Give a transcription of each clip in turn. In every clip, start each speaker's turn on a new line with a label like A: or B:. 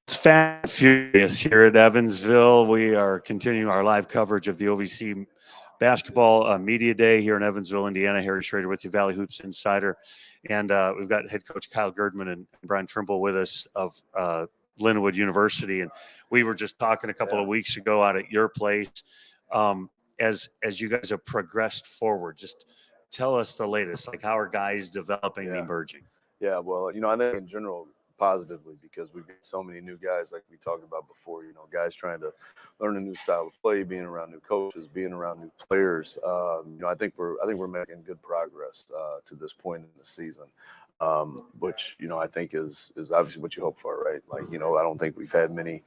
A: It's Fast and Furious here at Evansville. We are continuing our live coverage of the OVC Basketball Media Day here in Evansville, Indiana. Harry Schrader with you, Valley Hoops Insider. And we've got head coach Kyle Gerdeman and Brian Trimble with us of Lindenwood University. And we were just talking a couple of weeks ago out at your place. As you guys have progressed forward, just tell us the latest. Like, how are guys developing and emerging?
B: Yeah, well, I think in general, positively, because we've got so many new guys, like we talked about before, guys trying to learn a new style of play, being around new coaches, being around new players. I think we're making good progress to this point in the season, which, I think is obviously what you hope for, right? Like, I don't think we've had many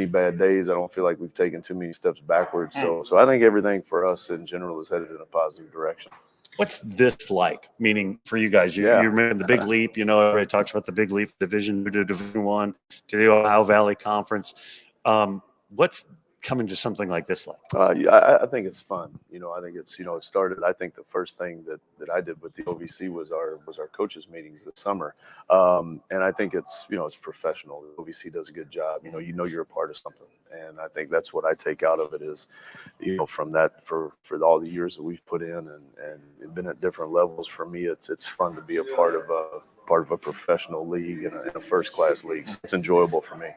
B: bad days. I don't feel like we've taken too many steps backwards. So I think everything for us in general is headed in a positive direction.
A: What's this like? Meaning for you guys, you remember the big leap. Everybody talks about the big leap, Division 2 to Division 1 to the Ohio Valley Conference. What's coming to something like this like?
B: I think it's fun. I think it's it started. I think the first thing that I did with the OVC was our coaches meetings this summer, and I think it's it's professional. The OVC does a good job. You're a part of something, and I think that's what I take out of it is, from that for all the years that we've put in and been at different levels. For me, it's fun to be a part of a professional league and a first class league. It's enjoyable for me.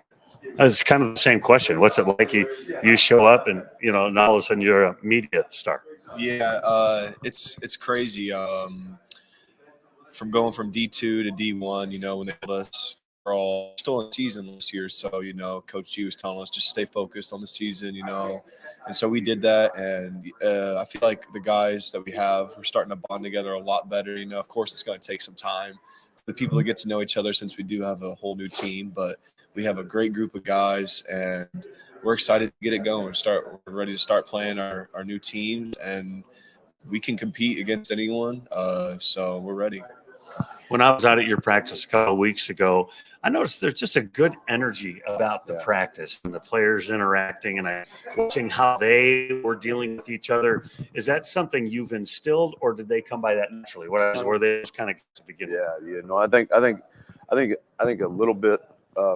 A: It's kind of the same question. What's it like? You show up and now all of a sudden you're a media star.
C: Yeah, it's crazy. From going from D2 to D1, when they told us we're all still in season this year, so Coach G was telling us just stay focused on the season, and so we did that, and I feel like the guys that we have, we're starting to bond together a lot better. Of course, it's going to take some time for the people to get to know each other since we do have a whole new team, but we have a great group of guys, and we're excited to get it going. We're ready to start playing our new teams, and we can compete against anyone. So we're ready.
A: When I was out at your practice a couple of weeks ago, I noticed there's just a good energy about the practice and the players interacting, and watching how they were dealing with each other. Is that something you've instilled, or did they come by that naturally? Were they just kind of to begin with?
B: I think a little bit.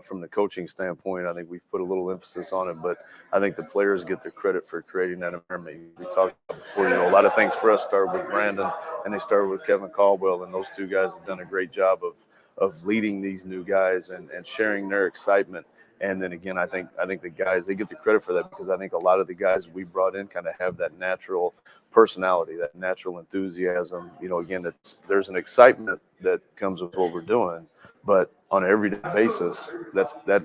B: From the coaching standpoint, I think we've put a little emphasis on it, but I think the players get the credit for creating that environment. We talked about before, a lot of things for us started with Brandon and they started with Kevin Caldwell, and those two guys have done a great job of leading these new guys and sharing their excitement. And then again, I think the guys, they get the credit for that because I think a lot of the guys we brought in kind of have that natural personality, that natural enthusiasm. Again, there's an excitement that comes with what we're doing, but on an everyday basis, that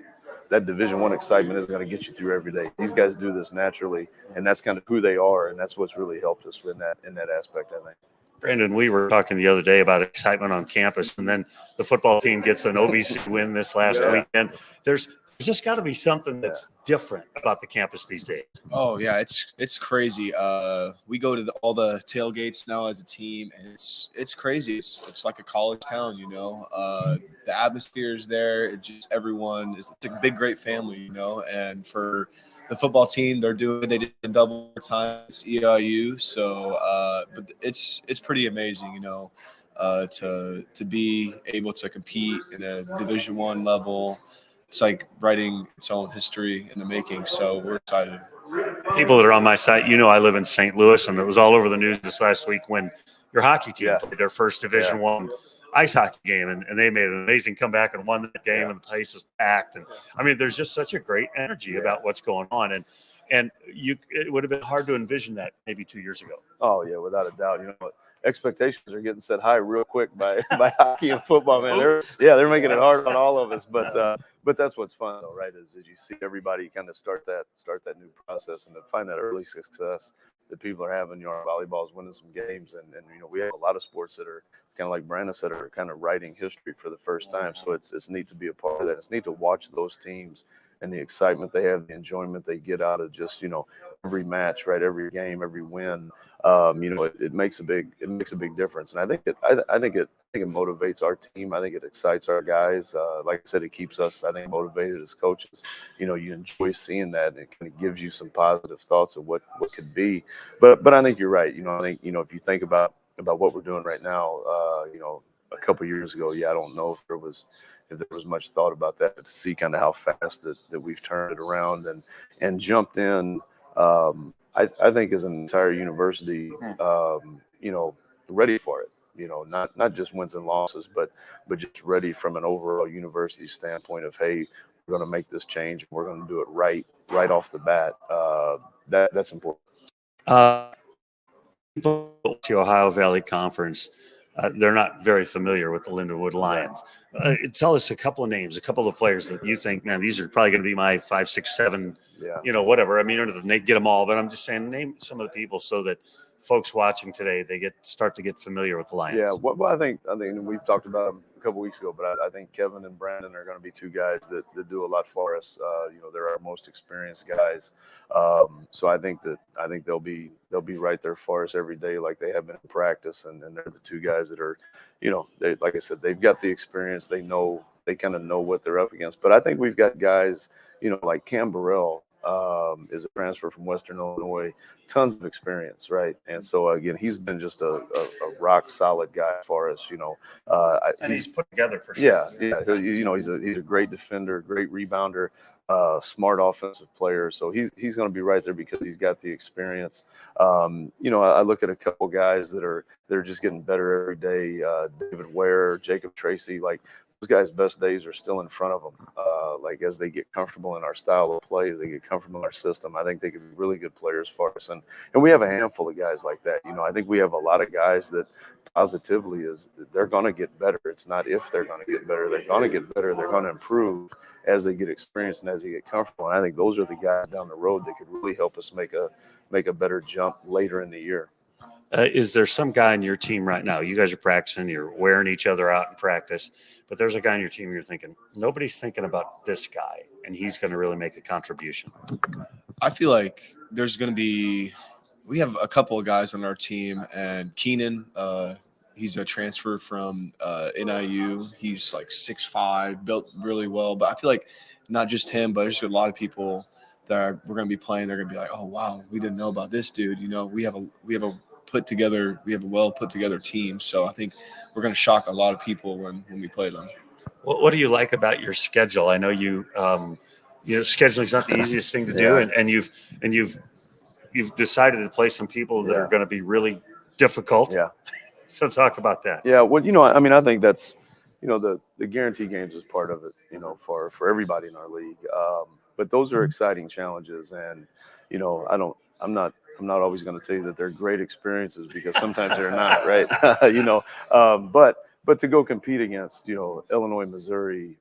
B: Division I excitement is going to get you through every day. These guys do this naturally, and that's kind of who they are, and that's what's really helped us in that aspect, I think.
A: Brandon, we were talking the other day about excitement on campus, and then the football team gets an OVC win this last weekend. There's just got to be something that's different about the campus these days.
C: Oh yeah, it's crazy. We go to all the tailgates now as a team, and it's crazy. It's like a college town, The atmosphere is there. Everyone is a big, great family, And for the football team, they did double time. It's EIU, so but it's pretty amazing, to be able to compete in a Division I level. It's like writing its own history in the making. So we're excited.
A: People that are on my site, I live in St. Louis, and it was all over the news this last week when your hockey team played their first Division I ice hockey game, and they made an amazing comeback and won that game, and the place was packed. And I mean, there's just such a great energy about what's going on, and it would have been hard to envision that maybe 2 years ago.
B: Oh yeah, without a doubt. Expectations are getting set high real quick by hockey and football, man. They're making it hard on all of us, but that's what's fun though, right? Is you see everybody kind of start that new process and to find that early success that people are having. Our volleyball is winning some games, and we have a lot of sports that are kind of like Brandon said, are kind of writing history for the first time. So it's neat to be a part of that. It's neat to watch those teams and the excitement they have, the enjoyment they get out of just every match, right? Every game, every win. It makes a big difference, and I think it motivates our team. I think it excites our guys. Like I said, it keeps us, I think, motivated as coaches. You enjoy seeing that, and it kind of gives you some positive thoughts of what could be. But I think you're right. I think if you think about what we're doing right now, a couple of years ago, I don't know if there was if there was much thought about that, to see kind of how fast that we've turned it around and jumped in. I think as an entire university, ready for it. Not just wins and losses, but just ready from an overall university standpoint of, hey, we're going to make this change. We're going to do it right off the bat. That's important.
A: People at the Ohio Valley Conference, they're not very familiar with the Lindenwood Lions. Tell us a couple of names, a couple of players that you think, man, these are probably going to be my 5, 6, 7, whatever. I mean, they get them all, but I'm just saying, name some of the people so that folks watching today, they start to get familiar with the Lions.
B: Yeah, well, I think we've talked about them a couple weeks ago, but I think Kevin and Brandon are going to be two guys that do a lot for us. They're our most experienced guys, so I think they'll be right there for us every day, like they have been in practice, and they're the two guys that are, they, like I said, they've got the experience. They kind of know what they're up against. But I think we've got guys, like Cam Burrell. Is a transfer from Western Illinois, tons of experience, right? And so again, he's been just a rock solid guy for us,
A: and he's put together pretty
B: good. Yeah. He's a great defender, great rebounder, smart offensive player. So he's going to be right there because he's got the experience. I look at a couple guys they're just getting better every day. David Ware, Jacob Tracy, like those guys' best days are still in front of them. Like as they get comfortable in our style of play, as they get comfortable in our system, I think they could be really good players for us. And we have a handful of guys like that. I think we have a lot of guys that positively they're going to get better. It's not if they're going to get better. They're going to get better. They're going to improve as they get experience and as they get comfortable. And I think those are the guys down the road that could really help us make a better jump later in the year.
A: Is there some guy on your team right now? You guys are practicing, you're wearing each other out in practice, but there's a guy on your team you're thinking, nobody's thinking about this guy, and he's going to really make a contribution.
C: I feel like there's going to be – we have a couple of guys on our team, and Keenan, he's a transfer from NIU. He's like 6'5", built really well. But I feel like not just him, but there's a lot of people that we're going to be playing. They're going to be like, oh, wow, we didn't know about this dude. We have a well put together team. So I think we're going to shock a lot of people when we play them.
A: What do you like about your schedule? I know scheduling is not the easiest thing to do, and you've decided to play some people that are going to be really difficult.
B: Yeah.
A: So talk about that.
B: Yeah. Well, I think that's, the guarantee games is part of it, for everybody in our league. But those are exciting challenges, and I'm not always going to tell you that they're great experiences because sometimes they're not, right? But to go compete against, Illinois, Missouri,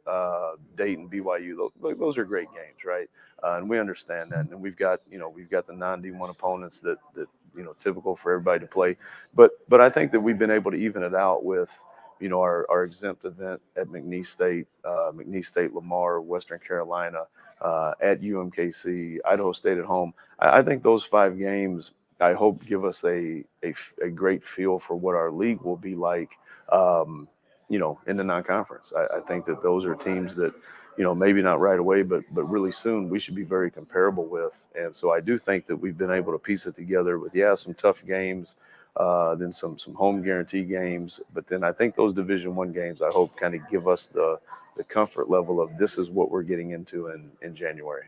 B: Dayton, BYU, those are great games, right? And we understand that. And we've got the non-D1 opponents that typical for everybody to play. But I think that we've been able to even it out with, our exempt event at McNeese State, Lamar, Western Carolina, at UMKC, Idaho State at home. I think those 5 games, I hope, give us a great feel for what our league will be like, in the non-conference. I think that those are teams that, maybe not right away, but really soon we should be very comparable with. And so I do think that we've been able to piece it together with, some tough games, then some home guarantee games. But then I think those Division I games, I hope, kind of give us the comfort level of this is what we're getting into in January.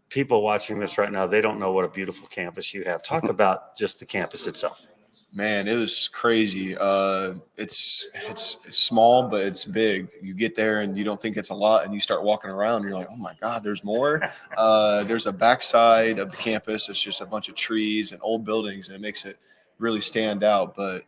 A: People watching this right now, they don't know what a beautiful campus you have. Talk about just the campus itself.
C: Man, it was crazy. It's small, but it's big. You get there and you don't think it's a lot, and you start walking around, and you're like, oh my God, there's more. There's a backside of the campus. It's just a bunch of trees and old buildings, and it makes it really stand out. But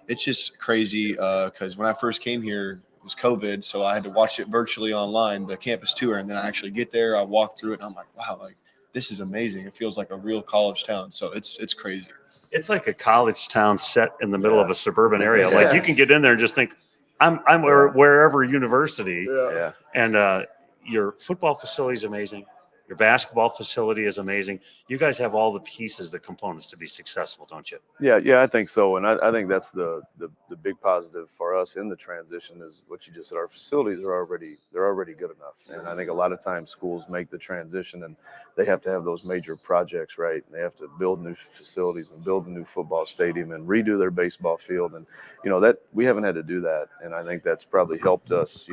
C: it's just crazy because when I first came here, it was COVID, so I had to watch it virtually online, the campus tour, and then I actually get there, I walk through it, and I'm like, wow, like this is amazing. It feels like a real college town. So it's crazy.
A: It's like a college town set in the middle of a suburban area. Like you can get in there and just think, I'm wherever university.
B: Yeah.
A: And your football facility is amazing. Your basketball facility is amazing. You guys have all the pieces, the components to be successful, don't you?
B: Yeah, I think so, and I think that's the big positive for us in the transition is what you just said. Our facilities are already good enough, and I think a lot of times schools make the transition and they have to have those major projects, right? And they have to build new facilities and build a new football stadium and redo their baseball field, and that we haven't had to do that, and I think that's probably helped us,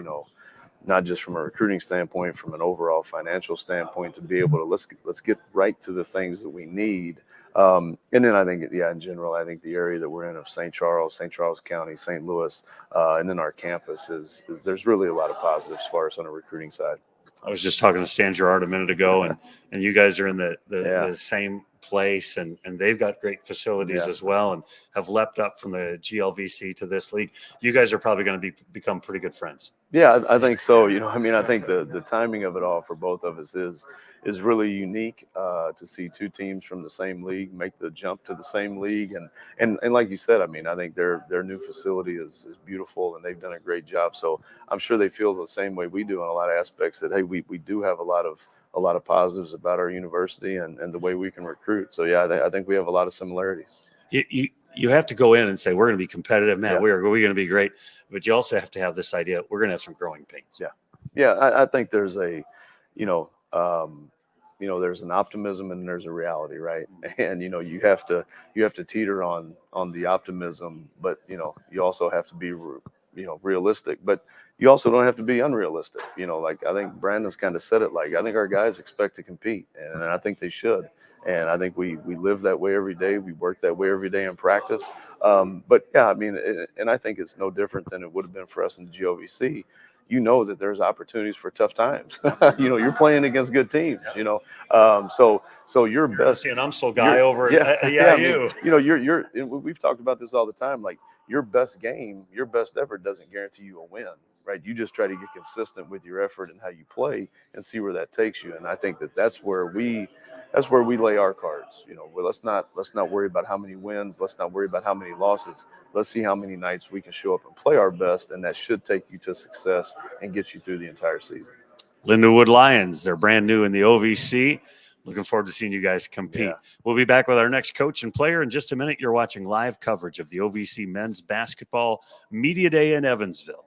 B: not just from a recruiting standpoint, from an overall financial standpoint, to be able to let's get right to the things that we need. And then I think, in general, I think the area that we're in of St. Charles County, St. Louis, and then our campus is there's really a lot of positives for us on the recruiting side.
A: I was just talking to Stan Gerard a minute ago, and you guys are in the same place, and they've got great facilities as well, and have leapt up from the GLVC to this league. You guys are probably going to become pretty good friends.
B: Yeah, I think so. I think the timing of it all for both of us is really unique to see two teams from the same league make the jump to the same league, and like you said, I think their new facility is beautiful, and they've done a great job. So I'm sure they feel the same way we do in a lot of aspects. That hey, we do have a lot of positives about our university and the way we can recruit. So I think we have a lot of similarities.
A: You have to go in and say, we're going to be competitive, man. We're going to be great. But you also have to have this idea, we're going to have some growing pains.
B: Yeah. I think there's there's an optimism and there's a reality, right? And, you have to teeter on the optimism, but, you also have to be, realistic, but you also don't have to be unrealistic. Like I think Brandon's kind of said it, like, I think our guys expect to compete, and I think they should. And I think we live that way every day. We work that way every day in practice. But and I think it's no different than it would have been for us in the GOVC. That there's opportunities for tough times. You're playing against good teams. So your best.
A: An UMSL guy over at EIU.
B: We've talked about this all the time. Like your best game, your best effort doesn't guarantee you a win, right? You just try to get consistent with your effort and how you play and see where that takes you. And I think that's where we lay our cards. Well, let's not worry about how many wins. Let's not worry about how many losses. Let's see how many nights we can show up and play our best, and that should take you to success and get you through the entire season.
A: Lindenwood Lions, they're brand new in the OVC. Looking forward to seeing you guys compete. Yeah. We'll be back with our next coach and player in just a minute. You're watching live coverage of the OVC Men's Basketball Media Day in Evansville.